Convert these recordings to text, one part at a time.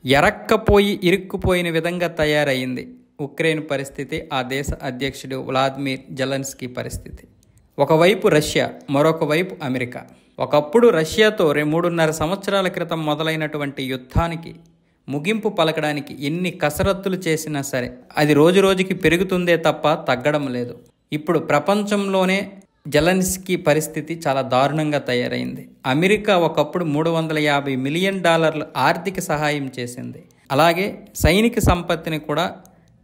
ఎరక్కపోయి ఇరుక్కుపోయిన విధంగా తయారయ్యింది ఉక్రెయిన్ పరిస్థితి, ఆ దేశ అధ్యక్షుడు వ్లాదిమిర్ జెలెన్స్కీ పరిస్థితి. ఒకవైపు రష్యా, మరొక వైపు అమెరికా. ఒకప్పుడు రష్యాతో 3.5 సంవత్సరాల క్రితం మొదలైనటువంటి యుద్ధానికి ముగింపు పలకడానికి ఎన్ని కసరత్తులు చేసినా సరే అది రోజురోజుకి పెరుగుతుందే తప్ప తగ్గడం లేదు. ఇప్పుడు ప్రపంచంలోనే జెలెన్స్కీ పరిస్థితి చాలా దారుణంగా తయారైంది. అమెరికా ఒకప్పుడు $350 మిలియన్ ఆర్థిక సహాయం చేసింది, అలాగే సైనిక సంపత్తిని కూడా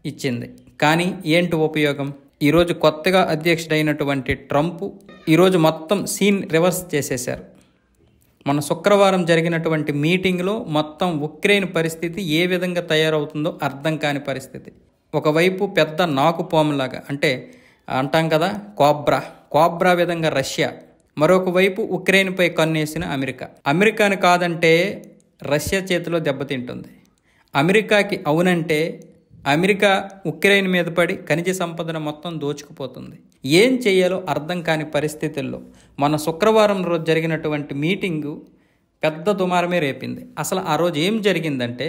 ఇచ్చింది. కానీ ఏంటి ఉపయోగం? ఈరోజు కొత్తగా అధ్యక్షుడైనటువంటి ట్రంప్ ఈరోజు మొత్తం సీన్ రివర్స్ చేసేశారు. మన శుక్రవారం జరిగినటువంటి మీటింగ్లో మొత్తం ఉక్రెయిన్ పరిస్థితి ఏ విధంగా తయారవుతుందో అర్థం కాని పరిస్థితి. ఒకవైపు పెద్ద నాకుపాములాగా, అంటే అంటాం కదా కోబ్రా విధంగా రష్యా, మరొక వైపు ఉక్రెయిన్పై కన్నేసిన అమెరికాని కాదంటే రష్యా చేతిలో దెబ్బతింటుంది. అమెరికాకి అవునంటే అమెరికా ఉక్రెయిన్ మీద పడి ఖనిజ సంపదను మొత్తం దోచుకుపోతుంది. ఏం చేయాలో అర్థం కాని పరిస్థితుల్లో మన శుక్రవారం రోజు జరిగినటువంటి మీటింగు పెద్ద దుమారమే రేపింది. అసలు ఆ రోజు ఏం జరిగిందంటే,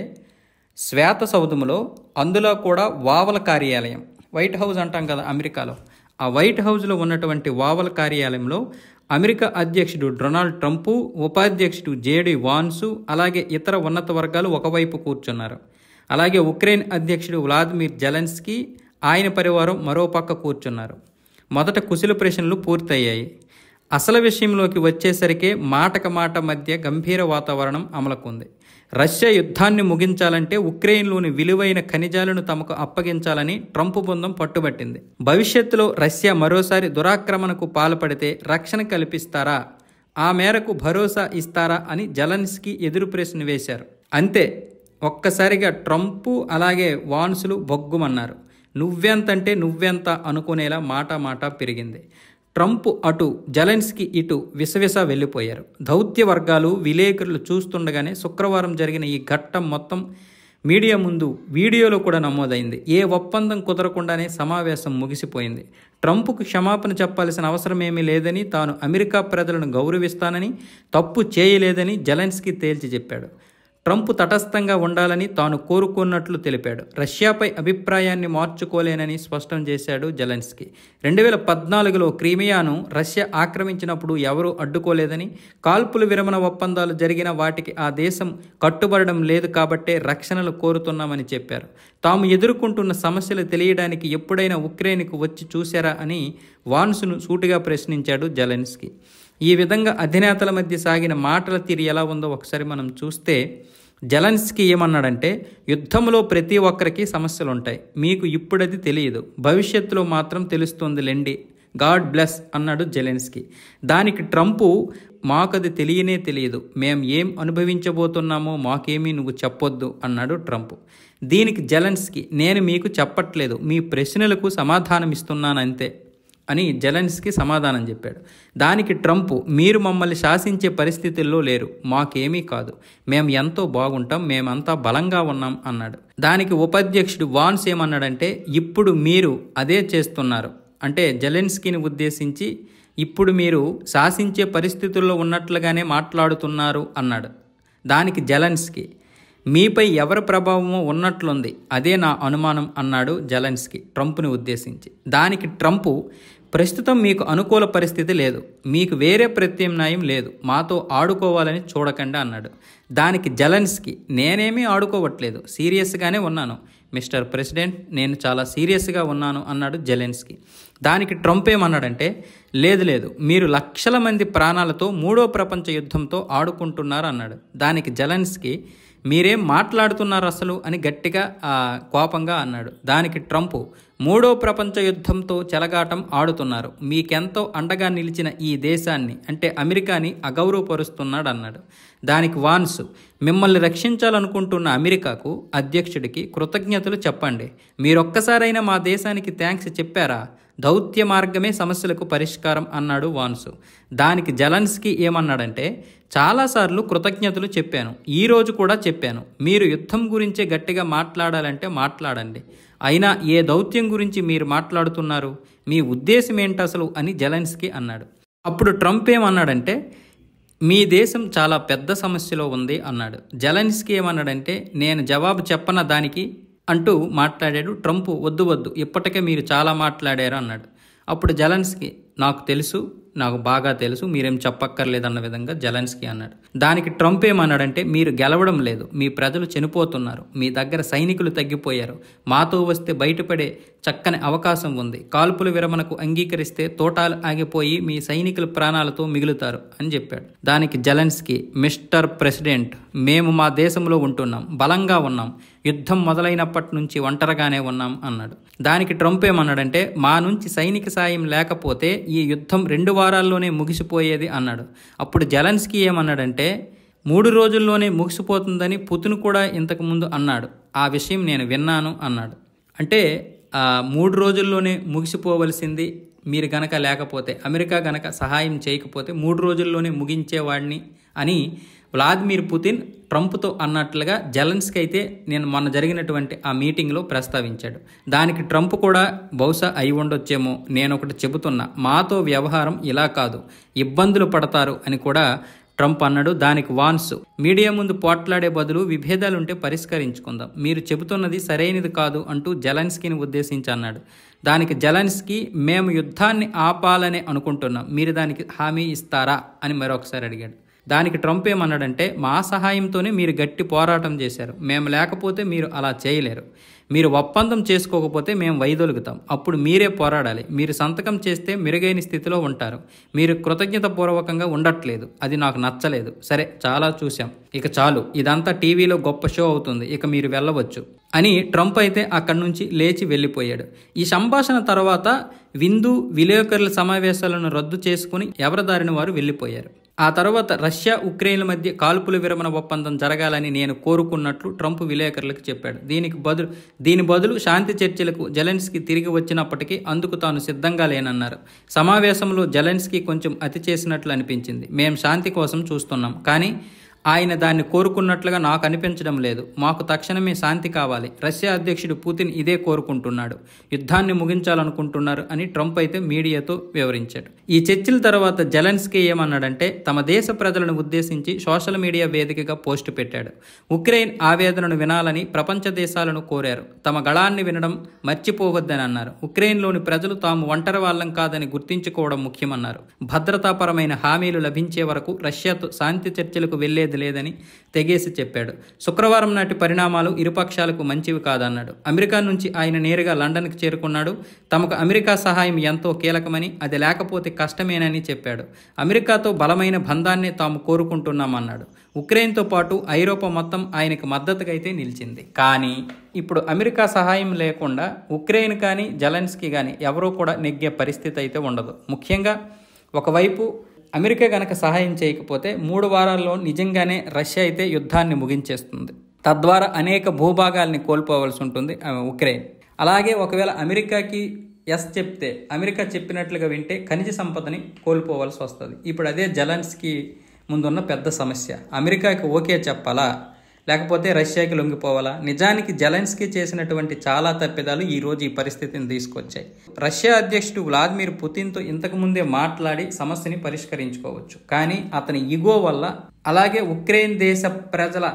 శ్వేత సౌధంలో, అందులో కూడా ఓవల్ కార్యాలయం, వైట్ హౌస్ అంటాం కదా అమెరికాలో, ఆ వైట్ హౌస్లో ఉన్నటువంటి ఓవల్ కార్యాలయంలో అమెరికా అధ్యక్షుడు డొనాల్డ్ ట్రంప్, ఉపాధ్యక్షుడు జేడీ వాన్స్, అలాగే ఇతర ఉన్నత వర్గాలు ఒకవైపు కూర్చున్నారు. అలాగే ఉక్రెయిన్ అధ్యక్షుడు వ్లాదిమిర్ జెలెన్స్కీ, ఆయన పరివారం మరో పక్క కూర్చున్నారు. మొదట కుశల ప్రశ్నలు పూర్తయ్యాయి. అసలు విషయంలోకి వచ్చేసరికి మాటక మాట మధ్య గంభీర వాతావరణం అమలుకుంది. రష్యా యుద్ధాన్ని ముగించాలంటే ఉక్రెయిన్లోని విలువైన ఖనిజాలను తమకు అప్పగించాలని ట్రంప్ బృందం పట్టుబట్టింది. భవిష్యత్తులో రష్యా మరోసారి దురాక్రమణకు పాల్పడితే రక్షణ కల్పిస్తారా, ఆ మేరకు భరోసా ఇస్తారా అని జెలెన్స్కీ ఎదురు ప్రశ్న వేశారు. అంతే, ఒక్కసారిగా ట్రంప్ అలాగే వాన్సులు బొగ్గుమన్నారు. నువ్వెంతంటే నువ్వెంత అనుకునేలా మాట పెరిగింది. ట్రంప్ అటు, జెలెన్స్కీ ఇటు విసవిస వెళ్ళిపోయారు. దౌత్య వర్గాలు, విలేకరులు చూస్తుండగానే శుక్రవారం జరిగిన ఈ ఘట్టం మొత్తం మీడియా ముందు వీడియోలో కూడా నమోదైంది. ఏ ఒప్పందం కుదరకుండానే సమావేశం ముగిసిపోయింది. ట్రంప్కు క్షమాపణ చెప్పాల్సిన అవసరమేమీ లేదని, తాను అమెరికా ప్రజలను గౌరవిస్తానని, తప్పు చేయలేదని జెలెన్స్కీ తేల్చి చెప్పాడు. ట్రంప్ తటస్థంగా ఉండాలని తాను కోరుకున్నట్లు తెలిపాడు. రష్యాపై అభిప్రాయాన్ని మార్చుకోలేనని స్పష్టం చేశాడు జెలెన్స్కీ. 2014లో క్రీమియాను రష్యా ఆక్రమించినప్పుడు ఎవరూ అడ్డుకోలేదని, కాల్పుల విరమణ ఒప్పందాలు జరిగిన వాటికి ఆ దేశం కట్టుబడడం లేదు కాబట్టే రక్షణలు కోరుతున్నామని చెప్పారు. తాము ఎదుర్కొంటున్న సమస్యలు తెలియడానికి ఎప్పుడైనా ఉక్రెయిన్కు వచ్చి చూశారా అని వాన్స్ను సూటిగా ప్రశ్నించాడు జెలెన్స్కీ. ఈ విధంగా అధినేతల మధ్య సాగిన మాటల తీరు ఎలా ఉందో ఒకసారి మనం చూస్తే, జెలెన్స్కీ ఏమన్నాడంటే, యుద్ధంలో ప్రతి ఒక్కరికి సమస్యలు ఉంటాయి, మీకు ఇప్పుడది తెలియదు, భవిష్యత్తులో మాత్రం తెలుస్తుంది లెండి, గాడ్ బ్లెస్ అన్నాడు జెలెన్స్కీ. దానికి ట్రంప్, మాకది తెలియదు, మేం ఏం అనుభవించబోతున్నామో మాకేమీ నువ్వు చెప్పొద్దు అన్నాడు ట్రంప్. దీనికి జెలెన్స్కీ, నేను మీకు చెప్పట్లేదు, మీ ప్రశ్నలకు సమాధానం ఇస్తున్నానంతే అని జెలెన్స్కీ సమాధానం చెప్పాడు. దానికి ట్రంప్, మీరు మమ్మల్ని శాసించే పరిస్థితుల్లో లేరు, మాకేమీ కాదు, మేము ఎంతో బాగుంటాం, మేమంతా బలంగా ఉన్నాం అన్నాడు. దానికి ఉపాధ్యక్షుడు వాన్స్ ఏమన్నాడంటే, ఇప్పుడు మీరు అదే చేస్తున్నారు, అంటే జెలెన్స్కీని ఉద్దేశించి ఇప్పుడు మీరు శాసించే పరిస్థితుల్లో ఉన్నట్లుగానే మాట్లాడుతున్నారు అన్నాడు. దానికి జెలెన్స్కీ, మీపై ఎవరి ప్రభావమో ఉన్నట్లుంది, అదే నా అనుమానం అన్నాడు జెలెన్స్కీ ట్రంప్ని ఉద్దేశించి. దానికి ట్రంప్, ప్రస్తుతం మీకు అనుకూల పరిస్థితి లేదు, మీకు వేరే ప్రత్యామ్నాయం లేదు, మాతో ఆడుకోవాలని చూడకండి అన్నాడు. దానికి జెలెన్స్కీ, నేనేమీ ఆడుకోవట్లేదు, సీరియస్గానే ఉన్నాను మిస్టర్ ప్రెసిడెంట్, నేను చాలా సీరియస్గా ఉన్నాను అన్నాడు జెలెన్స్కీ. దానికి ట్రంప్ ఏమన్నాడంటే, లేదు, మీరు లక్షల మంది ప్రాణాలతో 3వ ప్రపంచ యుద్ధంతో ఆడుకుంటున్నారు అన్నాడు. దానికి జెలెన్స్కీ, మీరేం మాట్లాడుతున్నారు అసలు అని గట్టిగా కోపంగా అన్నాడు. దానికి ట్రంప్, 3వ ప్రపంచ యుద్ధంతో చెలగాటం ఆడుతున్నారు, మీకెంతో అండగా నిలిచిన ఈ దేశాన్ని అంటే అమెరికాని అగౌరవపరుస్తున్నాడు అన్నాడు. దానికి వాన్స్, మిమ్మల్ని రక్షించాలనుకుంటున్న అమెరికాకు, అధ్యక్షుడికి కృతజ్ఞతలు చెప్పండి, మీరొక్కసారైనా మా దేశానికి థ్యాంక్స్ చెప్పారా, దౌత్య మార్గమే సమస్యలకు పరిష్కారం అన్నాడు వాన్స్. దానికి జెలెన్స్కీ ఏమన్నాడంటే, చాలాసార్లు కృతజ్ఞతలు చెప్పాను, ఈరోజు కూడా చెప్పాను, మీరు యుద్ధం గురించే గట్టిగా మాట్లాడాలంటే మాట్లాడండి, అయినా ఏ దౌత్యం గురించి మీరు మాట్లాడుతున్నారు, మీ ఉద్దేశం ఏంటి అసలు అని జెలెన్స్కీ అన్నాడు. అప్పుడు ట్రంప్ ఏమన్నాడంటే, మీ దేశం చాలా పెద్ద సమస్యలో ఉంది అన్నాడు. జెలెన్స్కీ ఏమన్నాడంటే, నేను జవాబు చెప్పన దానికి అంటూ మాట్లాడాడు. ట్రంప్ వద్దు వద్దు, ఇప్పటికే మీరు చాలా మాట్లాడారు అన్నాడు. అప్పుడు జెలెన్స్కీ, నాకు బాగా తెలుసు, మీరేం చెప్పక్కర్లేదన్న విధంగా జెలెన్స్కీ అన్నాడు. దానికి ట్రంప్ ఏమన్నాడంటే, మీరు గెలవడం లేదు, మీ ప్రజలు చనిపోతున్నారు, మీ దగ్గర సైనికులు తగ్గిపోయారు, మాతో వస్తే బయటపడే చక్కని అవకాశం ఉంది, కాల్పుల విరమణకు అంగీకరిస్తే తోటాలు ఆగిపోయి మీ సైనికుల ప్రాణాలతో మిగులుతారు అని చెప్పాడు. దానికి జెలెన్స్కీ, మిస్టర్ ప్రెసిడెంట్, మేము మా దేశంలో ఉంటున్నాం, బలంగా ఉన్నాం, యుద్ధం మొదలైనప్పటి నుంచి ఒంటరిగానే ఉన్నాం అన్నాడు. దానికి ట్రంప్ ఏమన్నాడంటే, మా నుంచి సైనిక సాయం లేకపోతే ఈ యుద్ధం 2 వారాల్లోనే ముగిసిపోయేది అన్నాడు. అప్పుడు జెలెన్స్కీ ఏమన్నాడంటే, 3 రోజుల్లోనే ముగిసిపోతుందని పుతిన్ కూడా ఇంతకుముందు అన్నాడు, ఆ విషయం నేను విన్నాను అన్నాడు. అంటే 3 రోజుల్లోనే ముగిసిపోవలసింది మీరు గనక లేకపోతే, అమెరికా గనక సహాయం చేయకపోతే 3 రోజుల్లోనే ముగించేవాడిని అని వ్లాదిమిర్ పుతిన్ ట్రంప్తో అన్నట్లుగా జెలెన్స్కీ అయితే నేను మొన్న జరిగినటువంటి ఆ మీటింగ్లో ప్రస్తావించాడు. దానికి ట్రంప్ కూడా బహుశా అయి ఉండొచ్చేమో, నేను ఒకటి చెబుతున్నా, మాతో వ్యవహారం ఇలా కాదు, ఇబ్బందులు పడతారు అని కూడా ట్రంప్ అన్నాడు. దానికి వాన్స్, మీడియా ముందు పోట్లాడే బదులు విభేదాలుంటే పరిష్కరించుకుందాం, మీరు చెబుతున్నది సరైనది కాదు అంటూ జెలెన్స్కీని ఉద్దేశించి అన్నాడు. దానికి జెలెన్స్కీ, మేము యుద్ధాన్ని ఆపాలని అనుకుంటున్నాం, మీరు దానికి హామీ ఇస్తారా అని మరొకసారి అడిగాడు. దానికి ట్రంప్ ఏమన్నాడంటే, మా సహాయంతోనే మీరు గట్టి పోరాటం చేశారు, మేము లేకపోతే మీరు అలా చేయలేరు, మీరు ఒప్పందం చేసుకోకపోతే మేము వైదొలుగుతాం, అప్పుడు మీరే పోరాడాలి, మీరు సంతకం చేస్తే మెరుగైన స్థితిలో ఉంటారు, మీరు కృతజ్ఞతాపూర్వకంగా ఉండట్లేదు, అది నాకు నచ్చలేదు, సరే చాలా చూశాం, ఇక చాలు, ఇదంతా టీవీలో గొప్ప షో అవుతుంది, ఇక మీరు వెళ్ళవచ్చు అని ట్రంప్ అయితే అక్కడి నుంచి లేచి వెళ్ళిపోయాడు. ఈ సంభాషణ తర్వాత విలేకరుల సమావేశాలను రద్దు చేసుకుని ఎవరి దారిని వారు వెళ్ళిపోయారు. ఆ తర్వాత రష్యా ఉక్రెయిన్ల మధ్య కాల్పుల విరమణ ఒప్పందం జరగాలని నేను కోరుకున్నట్లు ట్రంప్ విలేకరులకు చెప్పాడు. దీని బదులు శాంతి చర్చలకు జెలెన్స్కీ తిరిగి వచ్చినప్పటికీ అందుకు తాను సిద్ధంగా లేనన్నారు. సమావేశంలో జెలెన్స్కీ కొంచెం అతి చేసినట్లు అనిపించింది. మేం శాంతి కోసం చూస్తున్నాం, కానీ ఆయన దాన్ని కోరుకున్నట్లుగా నాకు అనిపించడం లేదు, మాకు తక్షణమే శాంతి కావాలి, రష్యా అధ్యక్షుడు పుతిన్ ఇదే కోరుకుంటున్నాడు, యుద్ధాన్ని ముగించాలనుకుంటున్నారు అని ట్రంప్ అయితే మీడియాతో వివరించాడు. ఈ చర్చల తర్వాత జెలెన్స్కీ ఏమన్నాడంటే, తమ దేశ ప్రజలను ఉద్దేశించి సోషల్ మీడియా వేదికగా పోస్టు పెట్టాడు. ఉక్రెయిన్ ఆవేదనను వినాలని ప్రపంచ దేశాలను కోరారు, తమ గళాన్ని వినడం మర్చిపోవద్దని అన్నారు. ఉక్రెయిన్లోని ప్రజలు తాము ఒంటరి వాళ్ళం కాదని గుర్తించుకోవడం ముఖ్యమన్నారు. భద్రతాపరమైన హామీలు లభించే వరకు రష్యాతో శాంతి చర్చలకు వెళ్లేది లేదని తెగేసి చెప్పాడు. శుక్రవారం నాటి పరిణామాలు ఇరుపక్షాలకు మంచివి కాదన్నాడు. అమెరికా నుంచి ఆయన నేరుగా లండన్కి చేరుకున్నాడు. తమకు అమెరికా సహాయం ఎంతో కీలకమని, అది లేకపోతే కష్టమేనని చెప్పాడు. అమెరికాతో బలమైన బంధాన్నే తాము కోరుకుంటున్నామన్నాడు. ఉక్రెయిన్తో పాటు ఐరోపా మొత్తం ఆయనకు మద్దతుగా అయితే నిలిచింది. కానీ ఇప్పుడు అమెరికా సహాయం లేకుండా ఉక్రెయిన్ కానీ జెలెన్స్కీ కానీ ఎవరూ కూడా నెగ్గే పరిస్థితి అయితే ఉండదు. ముఖ్యంగా ఒకవైపు అమెరికా గనక సహాయం చేయకపోతే 3 వారాల్లో నిజంగానే రష్యా అయితే యుద్ధాన్ని ముగించేస్తుంది. తద్వారా అనేక భూభాగాల్ని కోల్పోవలసి ఉంటుంది ఉక్రెయిన్. అలాగే ఒకవేళ అమెరికాకి ఎస్ చెప్తే, అమెరికా చెప్పినట్లుగా వింటే ఖనిజ సంపదని కోల్పోవలసి వస్తుంది. ఇప్పుడు అదే జెలెన్స్కీ ముందున్న పెద్ద సమస్య. అమెరికాకి ఓకే చెప్పాలా, లేకపోతే రష్యాకి లొంగిపోవాలా? నిజానికి జెలెన్స్కీ చేసినటువంటి చాలా తప్పిదాలు ఈరోజు ఈ పరిస్థితిని తీసుకొచ్చాయి. రష్యా అధ్యక్షుడు వ్లాదిమిర్ పుతిన్తో ఇంతకుముందే మాట్లాడి సమస్యని పరిష్కరించుకోవచ్చు, కానీ అతని ఈగో వల్ల, అలాగే ఉక్రెయిన్ దేశ ప్రజల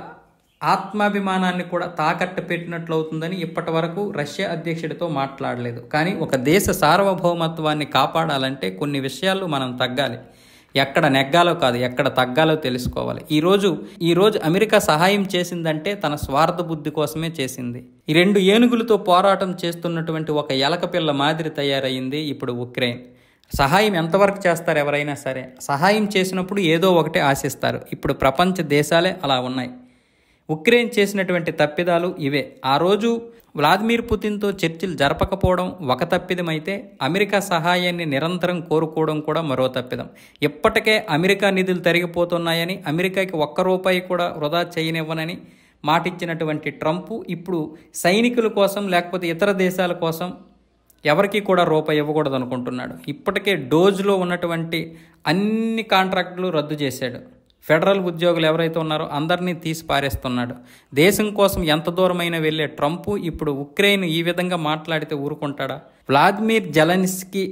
ఆత్మాభిమానాన్ని కూడా తాకట్టు పెట్టినట్లు అవుతుందని ఇప్పటి వరకు రష్యా అధ్యక్షుడితో మాట్లాడలేదు. కానీ ఒక దేశ సార్వభౌమత్వాన్ని కాపాడాలంటే కొన్ని విషయాల్లో మనం తగ్గాలి. ఎక్కడ నెగ్గాలో కాదు, ఎక్కడ తగ్గాలో తెలుసుకోవాలి. ఈరోజు అమెరికా సహాయం చేసిందంటే తన స్వార్థ బుద్ధి కోసమే చేసింది. ఈ 2 ఏనుగులతో పోరాటం చేస్తున్నటువంటి ఒక ఎలక పిల్ల మాదిరి తయారయ్యింది ఇప్పుడు ఉక్రెయిన్. సహాయం ఎంతవరకు చేస్తారు? ఎవరైనా సరే సహాయం చేసినప్పుడు ఏదో ఒకటి ఆశిస్తారు. ఇప్పుడు ప్రపంచ దేశాలే అలా ఉన్నాయి. ఉక్రెయిన్ చేసినటువంటి తప్పిదాలు ఇవే. ఆ రోజు వ్లాదిమిర్ పుతిన్తో చర్చలు జరపకపోవడం ఒక తప్పిదమైతే, అమెరికా సహాయాన్ని నిరంతరం కోరుకోవడం కూడా మరో తప్పిదం. ఇప్పటికే అమెరికా నిధులు తరిగిపోతున్నాయని, అమెరికాకి ₹1 కూడా వృధా చేయనివ్వనని మాటిచ్చినటువంటి ట్రంప్ ఇప్పుడు సైనికుల కోసం లేకపోతే ఇతర దేశాల కోసం ఎవరికి కూడా ₹1 ఇవ్వకూడదు అనుకుంటున్నాడు. ఇప్పటికే డోజ్లో ఉన్నటువంటి అన్ని కాంట్రాక్టులు రద్దు చేశాడు. ఫెడరల్ ఉద్యోగులు ఎవరైతే ఉన్నారో అందరినీ తీసి పారేస్తున్నాడు. దేశం కోసం ఎంత దూరమైనా వెళ్ళే ట్రంప్ ఇప్పుడు ఉక్రెయిన్ ఈ విధంగా మాట్లాడితే ఊరుకుంటాడా? వ్లాదిమిర్ జెలెన్స్కీ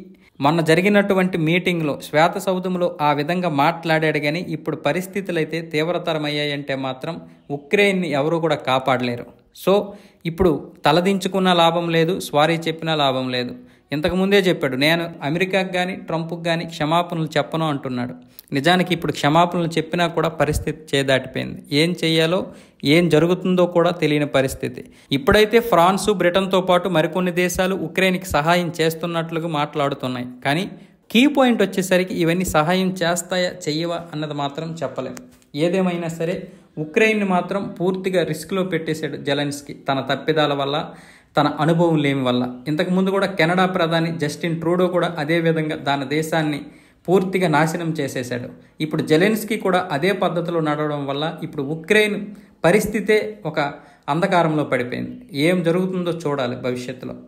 మొన్న జరిగినటువంటి మీటింగ్లో శ్వేత సౌధంలో ఆ విధంగా మాట్లాడాడు. కానీ ఇప్పుడు పరిస్థితులు అయితే తీవ్రతరమయ్యాయంటే మాత్రం ఉక్రెయిన్ని ఎవరూ కూడా కాపాడలేరు. సో ఇప్పుడు తలదించుకున్న లాభం లేదు, సారీ చెప్పినా లాభం లేదు. ఇంతకుముందే చెప్పాడు, నేను అమెరికాకు కానీ ట్రంప్కి కానీ క్షమాపణలు చెప్పను అంటున్నాడు. నిజానికి ఇప్పుడు క్షమాపణలు చెప్పినా కూడా పరిస్థితి చేదాటిపోయింది. ఏం చెయ్యాలో ఏం జరుగుతుందో కూడా తెలియని పరిస్థితి. ఇప్పుడైతే ఫ్రాన్సు, బ్రిటన్తో పాటు మరికొన్ని దేశాలు ఉక్రెయిన్కి సహాయం చేస్తున్నట్లుగా మాట్లాడుతున్నాయి. కానీ కీ పాయింట్ వచ్చేసరికి ఇవన్నీ సహాయం చేస్తాయా చెయ్యవా అన్నది మాత్రం చెప్పలేం. ఏదేమైనా సరే ఉక్రెయిన్ని మాత్రం పూర్తిగా రిస్క్లో పెట్టేశాడు జెలెన్స్కీ, తన తప్పిదాల వల్ల, తన అనుభవం లేని వల్ల. ఇంతకుముందు కూడా కెనడా ప్రధాని జస్టిన్ ట్రూడో కూడా అదే విధంగా దాని దేశాన్ని పూర్తిగా నాశనం చేసేశాడు. ఇప్పుడు జెలెన్స్కీ కూడా అదే పద్ధతిలో నడవడం వల్ల ఇప్పుడు ఉక్రెయిన్ పరిస్థితే ఒక అంధకారంలో పడిపోయింది. ఏం జరుగుతుందో చూడాలి భవిష్యత్తులో.